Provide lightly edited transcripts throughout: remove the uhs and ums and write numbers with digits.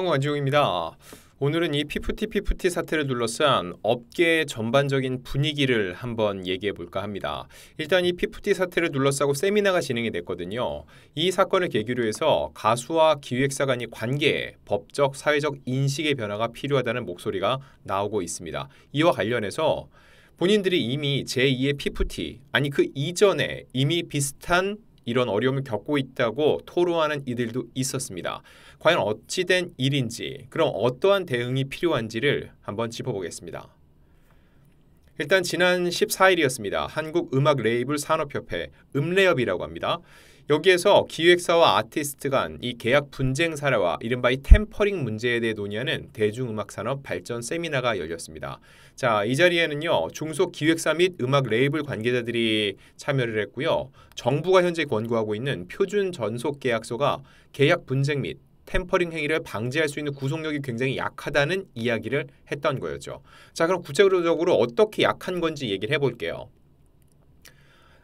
사랑과 안지용입니다. 오늘은 이 피프티 사태를 둘러싼 업계 전반적인 분위기를 한번 얘기해 볼까 합니다. 일단 이 피프티 사태를 둘러싸고 세미나가 진행이 됐거든요. 이 사건을 계기로 해서 가수와 기획사 간의 관계, 법적, 사회적 인식의 변화가 필요하다는 목소리가 나오고 있습니다. 이와 관련해서 본인들이 이미 제2의 피프티, 아니 그 이전에 이미 비슷한 이런 어려움을 겪고 있다고 토로하는 이들도 있었습니다. 과연 어찌된 일인지, 그럼 어떠한 대응이 필요한지를 한번 짚어보겠습니다. 일단 지난 14일이었습니다. 한국음악레이블산업협회 음레업이라고 합니다. 여기에서 기획사와 아티스트 간 이 계약 분쟁 사례와 이른바 이 템퍼링 문제에 대해 논의하는 대중음악산업 발전 세미나가 열렸습니다. 자, 이 자리에는요, 중소기획사 및 음악 레이블 관계자들이 참여를 했고요. 정부가 현재 권고하고 있는 표준 전속계약서가 계약 분쟁 및 템퍼링 행위를 방지할 수 있는 구속력이 굉장히 약하다는 이야기를 했던 거였죠. 자, 그럼 구체적으로 어떻게 약한 건지 얘기를 해볼게요.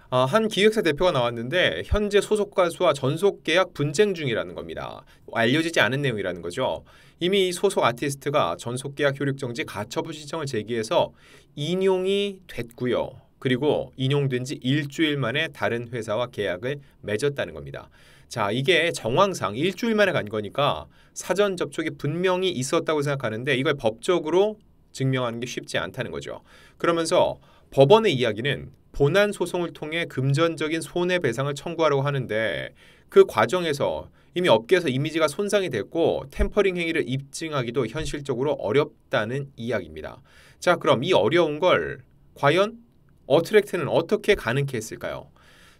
한 기획사 대표가 나왔는데 현재 소속 가수와 전속 계약 분쟁 중이라는 겁니다. 알려지지 않은 내용이라는 거죠. 이미 소속 아티스트가 전속 계약 효력 정지 가처분 신청을 제기해서 인용이 됐고요. 그리고 인용된 지 일주일 만에 다른 회사와 계약을 맺었다는 겁니다. 자, 이게 정황상 일주일 만에 간 거니까 사전 접촉이 분명히 있었다고 생각하는데 이걸 법적으로 증명하는 게 쉽지 않다는 거죠. 그러면서 법원의 이야기는 본안 소송을 통해 금전적인 손해배상을 청구하려고 하는데 그 과정에서 이미 업계에서 이미지가 손상이 됐고 템퍼링 행위를 입증하기도 현실적으로 어렵다는 이야기입니다. 자, 그럼 이 어려운 걸 과연 어트랙트는 어떻게 가능케 했을까요?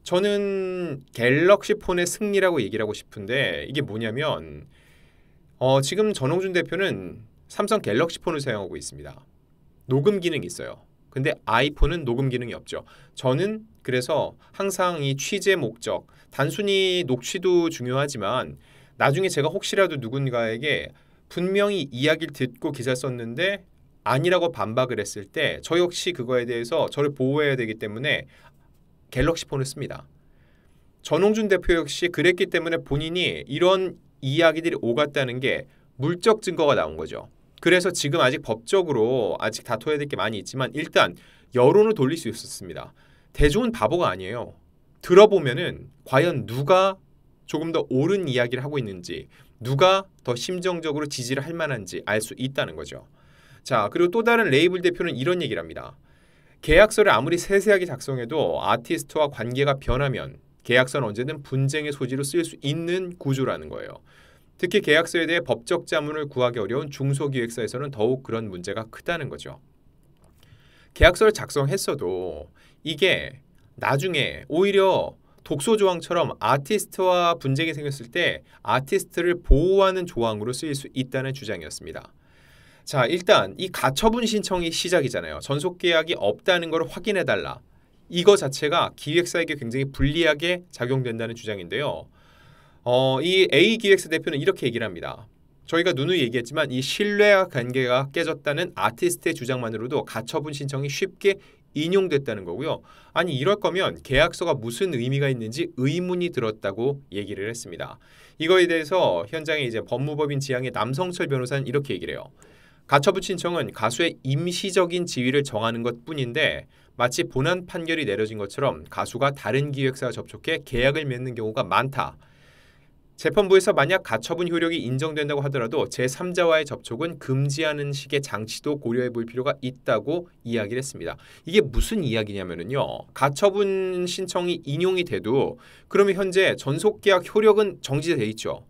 저는 갤럭시 폰의 승리라고 얘기를 하고 싶은데 이게 뭐냐면 지금 전홍준 대표는 삼성 갤럭시 폰을 사용하고 있습니다. 녹음 기능이 있어요. 근데 아이폰은 녹음 기능이 없죠. 저는 그래서 항상 이 취재 목적, 단순히 녹취도 중요하지만 나중에 제가 혹시라도 누군가에게 분명히 이야기를 듣고 기사를 썼는데 아니라고 반박을 했을 때 저 역시 그거에 대해서 저를 보호해야 되기 때문에 갤럭시 폰을 씁니다. 전홍준 대표 역시 그랬기 때문에 본인이 이런 이야기들이 오갔다는 게 물적 증거가 나온 거죠. 그래서 지금 아직 법적으로 아직 다퉈야 될 게 많이 있지만 일단 여론을 돌릴 수 있었습니다. 대중은 바보가 아니에요. 들어보면은 과연 누가 조금 더 옳은 이야기를 하고 있는지, 누가 더 심정적으로 지지를 할 만한지 알 수 있다는 거죠. 자, 그리고 또 다른 레이블 대표는 이런 얘기를 합니다. 계약서를 아무리 세세하게 작성해도 아티스트와 관계가 변하면 계약서는 언제든 분쟁의 소지로 쓰일 수 있는 구조라는 거예요. 특히 계약서에 대해 법적 자문을 구하기 어려운 중소기획사에서는 더욱 그런 문제가 크다는 거죠. 계약서를 작성했어도 이게 나중에 오히려 독소조항처럼 아티스트와 분쟁이 생겼을 때 아티스트를 보호하는 조항으로 쓰일 수 있다는 주장이었습니다. 자, 일단 이 가처분 신청이 시작이잖아요. 전속계약이 없다는 걸 확인해달라. 이거 자체가 기획사에게 굉장히 불리하게 작용된다는 주장인데요. 이 A 기획사 대표는 이렇게 얘기를 합니다. 저희가 누누이 얘기했지만 이 신뢰와 관계가 깨졌다는 아티스트의 주장만으로도 가처분 신청이 쉽게 인용됐다는 거고요. 아니 이럴 거면 계약서가 무슨 의미가 있는지 의문이 들었다고 얘기를 했습니다. 이거에 대해서 현장에 이제 법무법인 지향의 남성철 변호사는 이렇게 얘기를 해요. 가처분 신청은 가수의 임시적인 지위를 정하는 것뿐인데 마치 본안 판결이 내려진 것처럼 가수가 다른 기획사와 접촉해 계약을 맺는 경우가 많다. 재판부에서 만약 가처분 효력이 인정된다고 하더라도 제3자와의 접촉은 금지하는 식의 장치도 고려해 볼 필요가 있다고 이야기를 했습니다. 이게 무슨 이야기냐면요. 가처분 신청이 인용이 돼도 그러면 현재 전속계약 효력은 정지돼 있죠.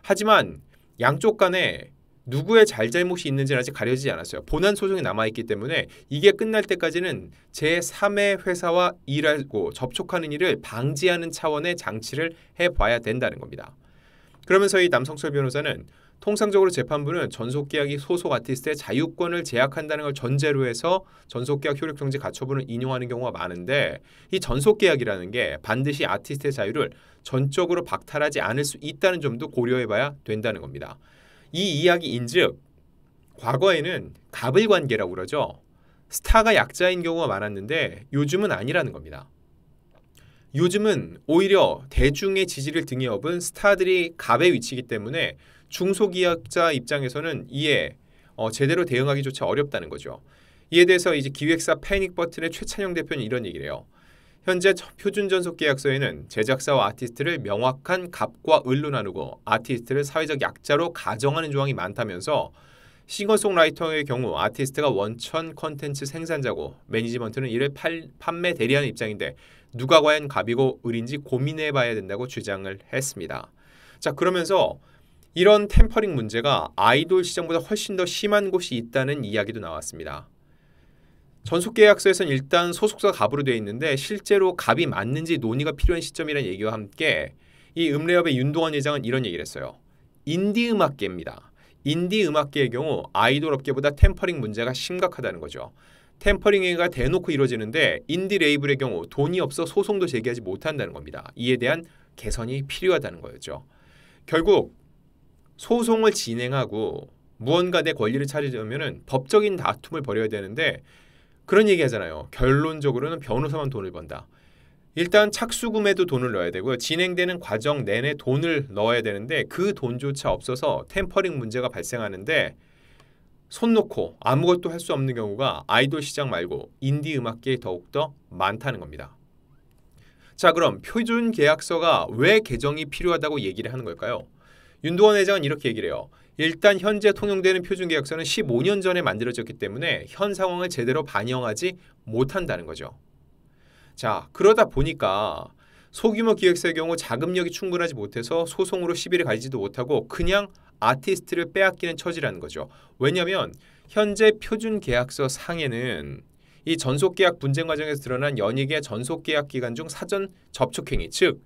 하지만 양쪽 간에 누구의 잘잘못이 있는지는 아직 가려지지 않았어요. 본안 소송이 남아있기 때문에 이게 끝날 때까지는 제3의 회사와 일하고 접촉하는 일을 방지하는 차원의 장치를 해봐야 된다는 겁니다. 그러면서 이 남성철 변호사는 통상적으로 재판부는 전속계약이 소속 아티스트의 자유권을 제약한다는 걸 전제로 해서 전속계약 효력정지 가처분을 인용하는 경우가 많은데 이 전속계약이라는 게 반드시 아티스트의 자유를 전적으로 박탈하지 않을 수 있다는 점도 고려해봐야 된다는 겁니다. 이 이야기인즉 과거에는 갑을관계라고 그러죠. 스타가 약자인 경우가 많았는데 요즘은 아니라는 겁니다. 요즘은 오히려 대중의 지지를 등에 업은 스타들이 갑의 위치이기 때문에 중소기업자 입장에서는 이에 제대로 대응하기조차 어렵다는 거죠. 이에 대해서 이제 기획사 패닉 버튼의 최찬영 대표는 이런 얘기를 해요. 현재 표준 전속 계약서에는 제작사와 아티스트를 명확한 갑과 을로 나누고 아티스트를 사회적 약자로 가정하는 조항이 많다면서 싱어송라이터의 경우 아티스트가 원천 컨텐츠 생산자고 매니지먼트는 이를 판매 대리하는 입장인데 누가 과연 갑이고 을인지 고민해봐야 된다고 주장을 했습니다. 자, 그러면서 이런 템퍼링 문제가 아이돌 시장보다 훨씬 더 심한 곳이 있다는 이야기도 나왔습니다. 전속계약서에서는 일단 소속사 갑으로 되어 있는데 실제로 갑이 맞는지 논의가 필요한 시점이라는 얘기와 함께 이 음레업의 윤동환 회장은 이런 얘기를 했어요. 인디음악계입니다. 인디음악계의 경우 아이돌 업계보다 템퍼링 문제가 심각하다는 거죠. 템퍼링 행위가 대놓고 이루어지는데 인디 레이블의 경우 돈이 없어 소송도 제기하지 못한다는 겁니다. 이에 대한 개선이 필요하다는 거였죠. 결국 소송을 진행하고 무언가 내 권리를 찾으려면 법적인 다툼을 벌여야 되는데 그런 얘기 하잖아요. 결론적으로는 변호사만 돈을 번다. 일단 착수금에도 돈을 넣어야 되고요. 진행되는 과정 내내 돈을 넣어야 되는데 그 돈조차 없어서 템퍼링 문제가 발생하는데 손 놓고 아무것도 할 수 없는 경우가 아이돌 시장 말고 인디 음악계에 더욱더 많다는 겁니다. 자, 그럼 표준 계약서가 왜 개정이 필요하다고 얘기를 하는 걸까요? 윤동환 회장은 이렇게 얘기를 해요. 일단 현재 통용되는 표준계약서는 15년 전에 만들어졌기 때문에 현 상황을 제대로 반영하지 못한다는 거죠. 자, 그러다 보니까 소규모 기획사의 경우 자금력이 충분하지 못해서 소송으로 시비를 가지도 못하고 그냥 아티스트를 빼앗기는 처지라는 거죠. 왜냐하면 현재 표준계약서 상에는 이 전속계약 분쟁 과정에서 드러난 연예계 전속계약 기간 중 사전 접촉행위, 즉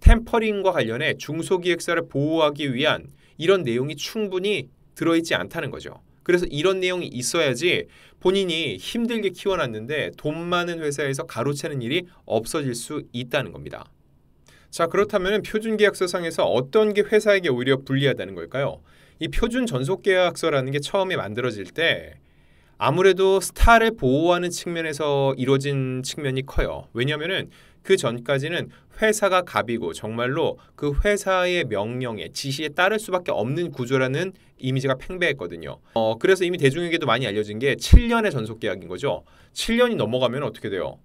템퍼링과 관련해 중소기획사를 보호하기 위한 이런 내용이 충분히 들어있지 않다는 거죠. 그래서 이런 내용이 있어야지 본인이 힘들게 키워놨는데 돈 많은 회사에서 가로채는 일이 없어질 수 있다는 겁니다. 자, 그렇다면 표준계약서상에서 어떤 게 회사에게 오히려 불리하다는 걸까요? 이 표준 전속계약서라는 게 처음에 만들어질 때 아무래도 스타를 보호하는 측면에서 이루어진 측면이 커요. 왜냐하면 그 전까지는 회사가 갑이고 정말로 그 회사의 명령에 지시에 따를 수밖에 없는 구조라는 이미지가 팽배했거든요. 그래서 이미 대중에게도 많이 알려진 게 7년의 전속계약인 거죠. 7년이 넘어가면 어떻게 돼요?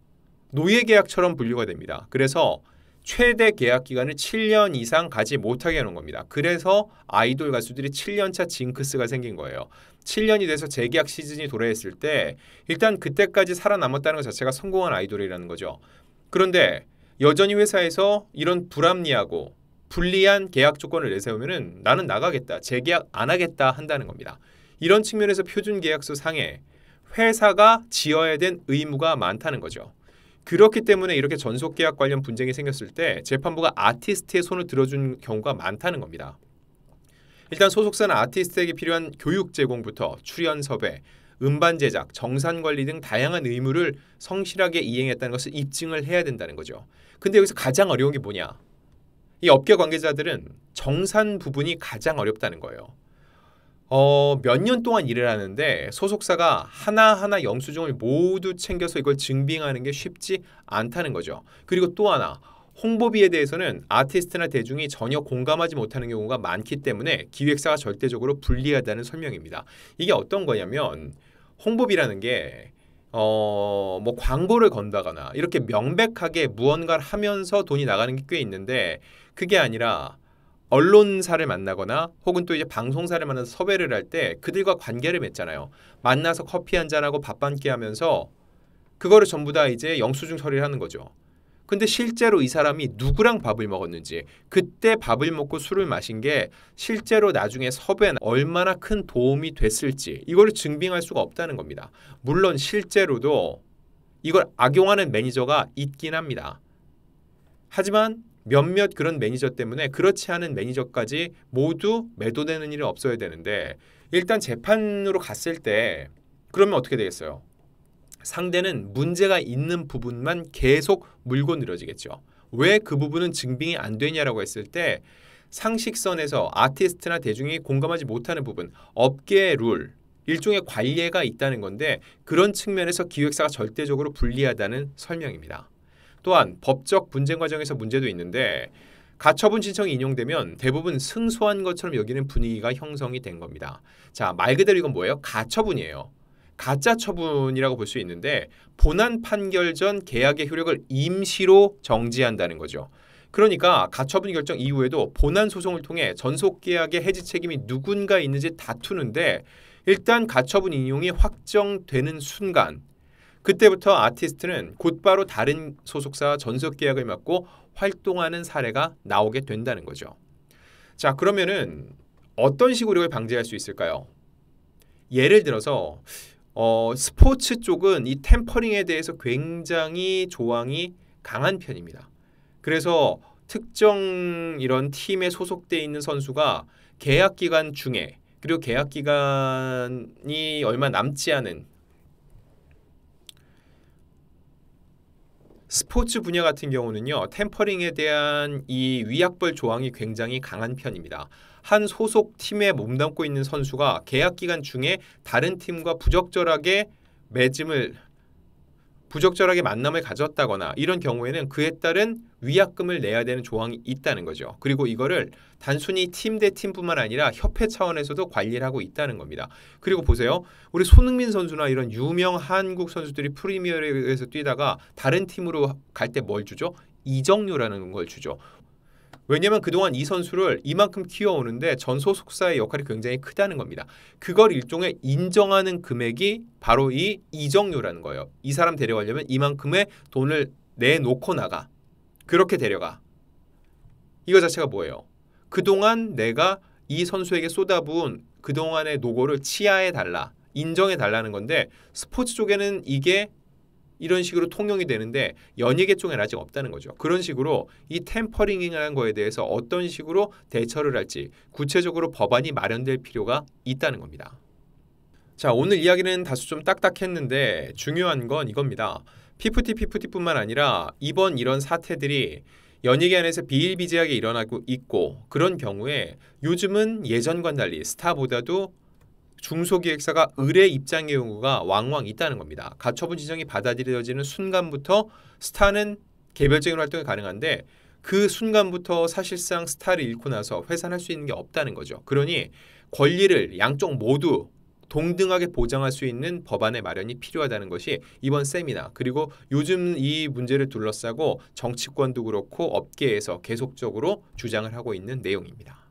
노예계약처럼 분류가 됩니다. 그래서 최대 계약 기간을 7년 이상 가지 못하게 하는 겁니다. 그래서 아이돌 가수들이 7년차 징크스가 생긴 거예요. 7년이 돼서 재계약 시즌이 도래했을 때 일단 그때까지 살아남았다는 것 자체가 성공한 아이돌이라는 거죠. 그런데 여전히 회사에서 이런 불합리하고 불리한 계약 조건을 내세우면 나는 나가겠다, 재계약 안 하겠다 한다는 겁니다. 이런 측면에서 표준계약서 상에 회사가 지어야 된 의무가 많다는 거죠. 그렇기 때문에 이렇게 전속계약 관련 분쟁이 생겼을 때 재판부가 아티스트의 손을 들어준 경우가 많다는 겁니다. 일단 소속사는 아티스트에게 필요한 교육 제공부터 출연 섭외, 음반 제작, 정산 관리 등 다양한 의무를 성실하게 이행했다는 것을 입증을 해야 된다는 거죠. 근데 여기서 가장 어려운 게 뭐냐? 이 업계 관계자들은 정산 부분이 가장 어렵다는 거예요. 몇 년 동안 일을 하는데 소속사가 하나하나 영수증을 모두 챙겨서 이걸 증빙하는 게 쉽지 않다는 거죠. 그리고 또 하나, 홍보비에 대해서는 아티스트나 대중이 전혀 공감하지 못하는 경우가 많기 때문에 기획사가 절대적으로 불리하다는 설명입니다. 이게 어떤 거냐면 홍보비라는 게 뭐 광고를 건다거나 이렇게 명백하게 무언가를 하면서 돈이 나가는 게 꽤 있는데 그게 아니라 언론사를 만나거나 혹은 또 이제 방송사를 만나서 섭외를 할 때 그들과 관계를 맺잖아요. 만나서 커피 한잔하고 밥 한 끼 하면서 그거를 전부 다 이제 영수증 처리를 하는 거죠. 근데 실제로 이 사람이 누구랑 밥을 먹었는지, 그때 밥을 먹고 술을 마신 게 실제로 나중에 섭외에 얼마나 큰 도움이 됐을지 이거를 증빙할 수가 없다는 겁니다. 물론 실제로도 이걸 악용하는 매니저가 있긴 합니다. 하지만 몇몇 그런 매니저 때문에 그렇지 않은 매니저까지 모두 매도되는 일이 없어야 되는데 일단 재판으로 갔을 때 그러면 어떻게 되겠어요? 상대는 문제가 있는 부분만 계속 물고 늘어지겠죠. 왜 그 부분은 증빙이 안 되냐라고 했을 때 상식선에서 아티스트나 대중이 공감하지 못하는 부분, 업계의 룰, 일종의 관례가 있다는 건데 그런 측면에서 기획사가 절대적으로 불리하다는 설명입니다. 또한 법적 분쟁 과정에서 문제도 있는데 가처분 신청이 인용되면 대부분 승소한 것처럼 여기는 분위기가 형성이 된 겁니다. 자, 말 그대로 이건 뭐예요? 가처분이에요. 가짜 처분이라고 볼 수 있는데 본안 판결 전 계약의 효력을 임시로 정지한다는 거죠. 그러니까 가처분 결정 이후에도 본안 소송을 통해 전속 계약의 해지 책임이 누군가 있는지 다투는데 일단 가처분 인용이 확정되는 순간 그때부터 아티스트는 곧바로 다른 소속사와 전속 계약을 맺고 활동하는 사례가 나오게 된다는 거죠. 자, 그러면은 어떤 식으로 이걸 방지할 수 있을까요? 예를 들어서 스포츠 쪽은 이 템퍼링에 대해서 굉장히 조항이 강한 편입니다. 그래서 특정 이런 팀에 소속돼 있는 선수가 계약 기간 중에 그리고 계약 기간이 얼마 남지 않은 스포츠 분야 같은 경우는요. 템퍼링에 대한 이 위약벌 조항이 굉장히 강한 편입니다. 한 소속 팀에 몸담고 있는 선수가 계약 기간 중에 다른 팀과 부적절하게 만남을 가졌다거나 이런 경우에는 그에 따른 위약금을 내야 되는 조항이 있다는 거죠. 그리고 이거를 단순히 팀 대 팀뿐만 아니라 협회 차원에서도 관리를 하고 있다는 겁니다. 그리고 보세요. 우리 손흥민 선수나 이런 유명 한국 선수들이 프리미어리그에서 뛰다가 다른 팀으로 갈 때 뭘 주죠? 이적료라는 걸 주죠. 왜냐하면 그동안 이 선수를 이만큼 키워오는데 전 소속사의 역할이 굉장히 크다는 겁니다. 그걸 일종의 인정하는 금액이 바로 이 이적료라는 거예요. 이 사람 데려가려면 이만큼의 돈을 내놓고 나가. 그렇게 데려가. 이거 자체가 뭐예요? 그동안 내가 이 선수에게 쏟아부은 그동안의 노고를 치하해달라. 인정해달라는 건데 스포츠 쪽에는 이게 이런 식으로 통용이 되는데 연예계 쪽에는 아직 없다는 거죠. 그런 식으로 이 템퍼링이라는 거에 대해서 어떤 식으로 대처를 할지 구체적으로 법안이 마련될 필요가 있다는 겁니다. 자, 오늘 이야기는 다소 좀 딱딱했는데 중요한 건 이겁니다. 피프티뿐만 아니라 이번 이런 사태들이 연예계 안에서 비일비재하게 일어나고 있고 그런 경우에 요즘은 예전과는 달리 스타보다도 중소기획사가 의뢰 입장의 경우가 왕왕 있다는 겁니다. 가처분 지정이 받아들여지는 순간부터 스타는 개별적인 활동이 가능한데 그 순간부터 사실상 스타를 잃고 나서 회산할 수 있는 게 없다는 거죠. 그러니 권리를 양쪽 모두 동등하게 보장할 수 있는 법안의 마련이 필요하다는 것이 이번 세미나 그리고 요즘 이 문제를 둘러싸고 정치권도 그렇고 업계에서 계속적으로 주장을 하고 있는 내용입니다.